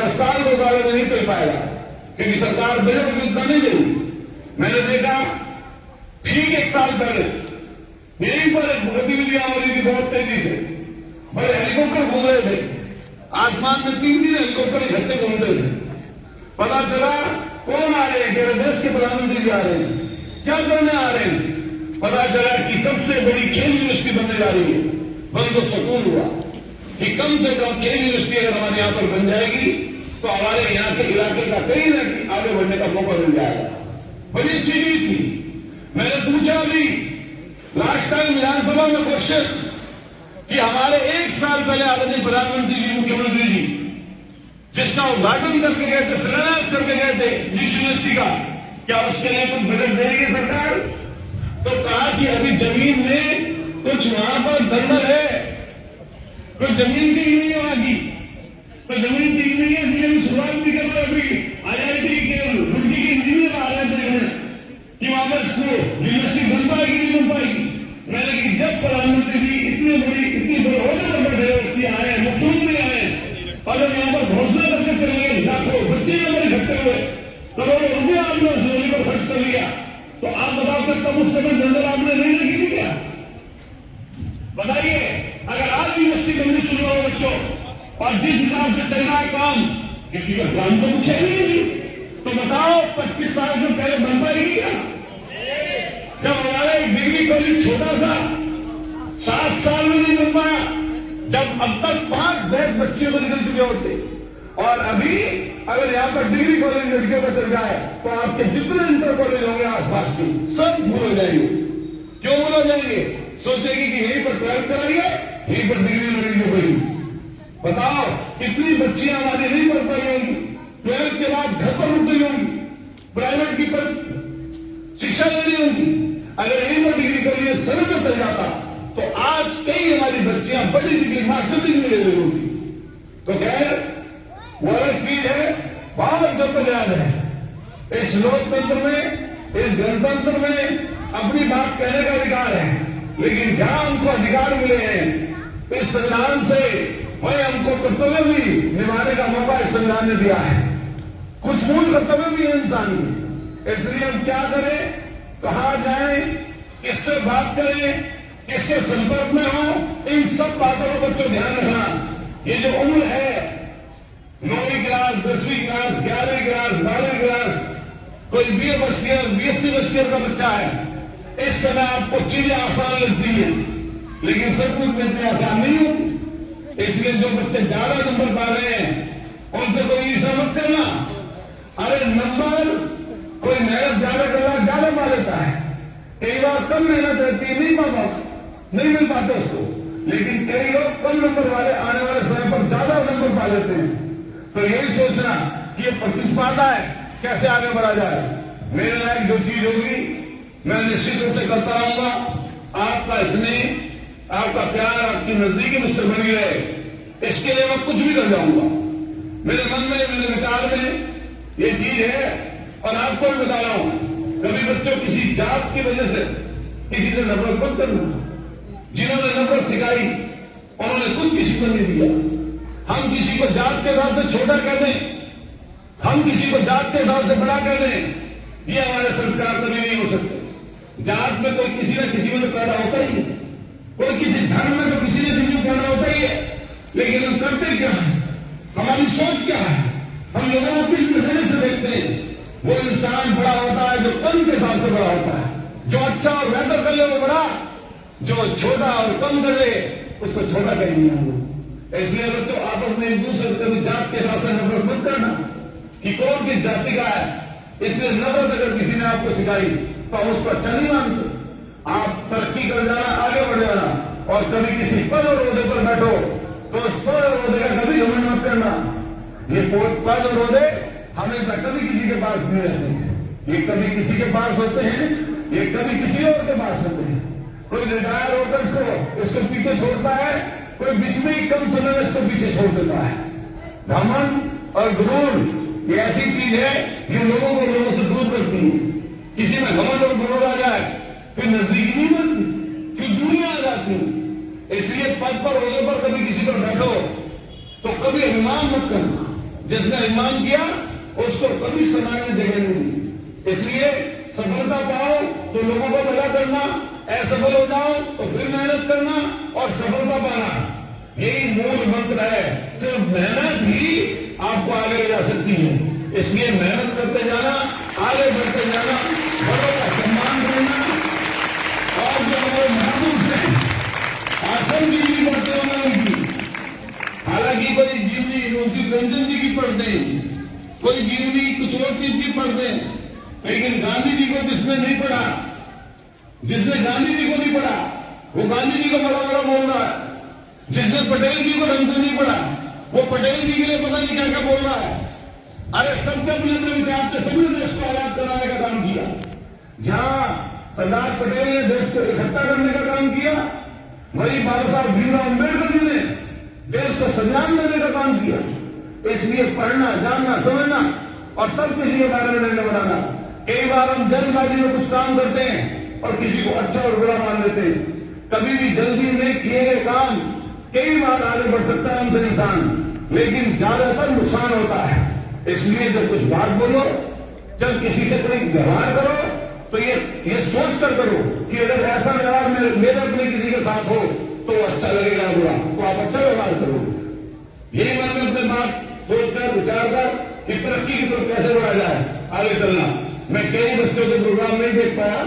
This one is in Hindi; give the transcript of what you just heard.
अगला साल 2 साल में नहीं चल पाएगा, क्योंकि सरकार बजट में उतना नहीं देगी। मैंने देखा ठीक 1 साल पहले यहीं पर गतिविधियां हो रही थी बहुत तेजी से, बड़े हेलीकॉप्टर घूम रहे थे आसमान में, 3 हेलीकॉप्टर इकट्ठे घूमते थे। पता चला कौन आ रहे हैं, देश के प्रधानमंत्री जी आ रहे हैं, क्या करने आ रहे हैं। पता चला कि सबसे बड़ी खेल यूनिवर्सिटी बनने जा रही है। मन को सुकून हुआ कि कम से कम खेल यूनिवर्सिटी अगर हमारे यहाँ पर बन जाएगी तो हमारे यहाँ के इलाके का कहीं ना कहीं आगे बढ़ने का मौका मिल जाएगा। बड़ी अच्छी चीज थी। मैंने पूछा अभी लास्ट टाइम विधानसभा में क्वेश्चन कि हमारे 1 साल पहले आदरणीय प्रधानमंत्री जी, मुख्यमंत्री जी जिसका उद्घाटन करके गए थे, शिलान्यास करके गए थे जिस यूनिवर्सिटी का, क्या उसके लिए कुछ बजट देगी सरकार? तो कहा कि अभी जमीन में कुछ वहां पर दलदल है, कुछ जमीन की नहीं है वहां की, तो जमीन की नहीं है, इसलिए शुरुआत भी कर रहे अभी IIT के रुड़की के इंजीनियर आ रहे थे कि वहां पर यूनिवर्सिटी बन पाएगी नहीं बन पाएगी। मैंने कि जब प्रधानमंत्री जी इतनी बड़े होने पर बैठे आए, मुख्यमंत्री आए, अगर यहाँ पर घोषणा करके चले गए, लाखों बच्चे हमारे इकट्ठे हुए, करोड़ों रुपया आपने उस योजना पर खर्च कर लिया, तो आप बताओ कि तब उस समय दलदल आपने नहीं लगी थी क्या? बताइए, अगर आज यूनिवर्सिटी बननी शुरू हो बच्चों, और जिस हिसाब से चल रहा है काम, क्योंकि काम तो कुछ है नहीं, तो बताओ 25 साल से पहले बन पाएगी क्या? जब हमारा एक डिग्री कॉलेज छोटा सा 7 साल में नहीं बन पाया, जब अब तक 5 बैच बच्चियों को निकल चुके होते, और अभी अगर यहाँ पर डिग्री कॉलेज लड़कियों का चल जाए तो आपके जितने इंटर कॉलेज होंगे आसपास के सब भूल हो जाएंगे। क्यों भूल हो जाएंगे? सोचेगी कि यहीं पर 12th कराइए, यहीं पर डिग्री लड़कियों को। बताओ कितनी बच्चियां हमारी नहीं पढ़ पाई होंगी, 12th के बाद घर पर रुक गई होंगी, प्राइवेट की पर शिक्षा लेनी होगी। अगर यहीं पर डिग्री कॉलेज समय पर चल जाता तो आज कई हमारी बच्चियां बड़ी डिग्री मास्टर डिग्री ले रही होगी। तो खैर वो चीज है, बहुत जद्दोजहद है इस लोकतंत्र में, इस गणतंत्र में अपनी बात कहने का अधिकार है, लेकिन जहां हमको अधिकार मिले हैं इस संविधान से, वही हमको कर्तव्य भी निभाने का मौका इस संविधान ने दिया है। कुछ मूल कर्तव्य भी है इंसान की, इसलिए हम क्या करें, कहां जाएं, किससे बात करें, किससे संपर्क में हो, इन सब बातों को बच्चों ध्यान रखना। ये जो उम्र है 9वीं क्लास, 10वीं क्लास, 11वीं क्लास, 12वीं क्लास, कोई BA first year, BSc first year का बच्चा है, इस समय आपको चीजें आसान लगती है, लेकिन सब कुछ इतनी आसान नहीं होती। इसलिए जो बच्चे ज्यादा नंबर पा रहे हैं उनसे कोई ईर्ष्या मत करना। अरे नंबर कोई मेहनत ज्यादा कर रहा ज्यादा पा लेता है, कई बार कम मेहनत रहती है नहीं मिल पाते उसको, लेकिन कई लोग कम नंबर वाले आने वाले समय पर ज्यादा नंबर पा लेते हैं। तो यही सोचना कि ये प्रतिस्पर्धा है, कैसे आगे बढ़ा जाए। मेरे लायक जो चीज होगी मैं निश्चित रूप से करता रहूंगा। आपका स्नेह, आपका प्यार, आपकी नजदीकी मुझसे बनी रहे, इसके लिए मैं कुछ भी कर जाऊंगा। मेरे मन में, मेरे विचार में ये चीज है, और आपको भी बता रहा हूं, कभी बच्चों किसी जात की वजह से किसी से नफरत मत करना। जिन्होंने नफरत सिखाई उन्होंने कुछ किसी को नहीं दिया। हम किसी को जात के हिसाब से छोटा कर दें, हम किसी को जात के हिसाब से बड़ा कर दें, ये हमारे संस्कार कभी नहीं हो सकते। जात में कोई किसी न किसी में तो पैदा होता ही है, कोई किसी धर्म में तो किसी न किसी को पैदा होता ही है, लेकिन हम करते क्या है, हमारी सोच क्या है, हम लोगों को किस नजरिए से देखते हैं। वो इंसान बड़ा होता है जो कम के हिसाब से बड़ा होता है, जो अच्छा और बेहतर कर ले वो बड़ा, जो छोटा और कम कर ले उसको छोटा करेंगे। इसलिए बच्चों आपस में एक दूसरे से कभी जात के हिसाब से नफरत मत करना कि कौन किस जाति का है। इसलिए नफरत अगर किसी ने आपको सिखाई तो हम उसको अच्छा नहीं मानते। आप तरक्की कर जाना, आगे बढ़ जाना, और कभी किसी पद और ओहदे पर बैठो तो उस पद और ओहदे का कभी घमंड मत करना। ये पद और ओहदे हमेशा कभी किसी के पास नहीं रहते हैं, ये कभी किसी के पास होते हैं, ये कभी किसी और के पास होते हैं। कोई रिटायर होकर इसको पीछे छोड़ता है, कोई बीच में ही कम समय में इसको पीछे छोड़ देता है। घमंड और गुरूर ये ऐसी चीज है जो लोगों को लोगों से दूर करती है। किसी में घमंड और गुरूर आ जाए फिर नजदीकी नहीं बनती, फिर दूरियां आ जाती हैं। इसलिए पद पर ओहदे पर कभी किसी पर बैठो तो कभी अभिमान मत करना। जिसने अभिमान किया उसको कभी समाज में जगह नहीं दी। इसलिए सफलता पाओ तो लोगों को भला करना, असफल हो जाओ तो फिर मेहनत करना और सफलता पाना, यही मूल मंत्र है। सिर्फ मेहनत ही आपको आगे ले जा सकती है। इसलिए मेहनत करते जाना, आगे बढ़ते जाना, बड़ों का सम्मान करना और जो हमारे महापुरुष हैं आश्रम की भी पढ़ते होना उनकी। हालांकि कोई जीवनी मुंशी प्रेमचंद जी की पढ़ते हैं, कोई जीवनी कुछ और चीज की पढ़ते हैं, लेकिन गांधी जी को जिसने नहीं पढ़ा, जिसने गांधी जी को नहीं पढ़ा वो गांधी जी को बड़ा बड़ा बोल रहा है। जिसने पटेल जी को ढंग से नहीं पढ़ा वो पटेल जी के लिए पता नहीं क्या क्या बोल रहा है। अरे सबके अपने अपने विचार से सभी ने देश को आजाद कराने का काम किया। जहां सरदार पटेल ने देश को इकट्ठा करने का काम किया, वही बाबा साहब भीमराव अम्बेडकर जी ने देश को संविधान देने का काम किया। इसलिए पढ़ना, जानना, समझना और तब किसी के बारे में निर्णय बनाना। कई बार हम जल्दबाजी में कुछ काम करते हैं और किसी को अच्छा और बुरा मान लेते हैं। कभी भी जल्दी में किए गए काम कई बार आगे बढ़ सकता है हमसे इंसान, लेकिन ज्यादातर नुकसान होता है। इसलिए जब कुछ बात बोलो, जब किसी से कोई व्यवहार करो तो ये सोच कर करो कि अगर ऐसा व्यवहार मेरे अपने किसी के साथ हो तो अच्छा लगेगा, बुरा तो आप अच्छा व्यवहार करो। यही मन में अपने बात सोचकर विचार कर कि तरक्की की तरफ कैसे बढ़ा जाए, आगे चलना। मैं कई बच्चों के प्रोग्राम नहीं देख पाया,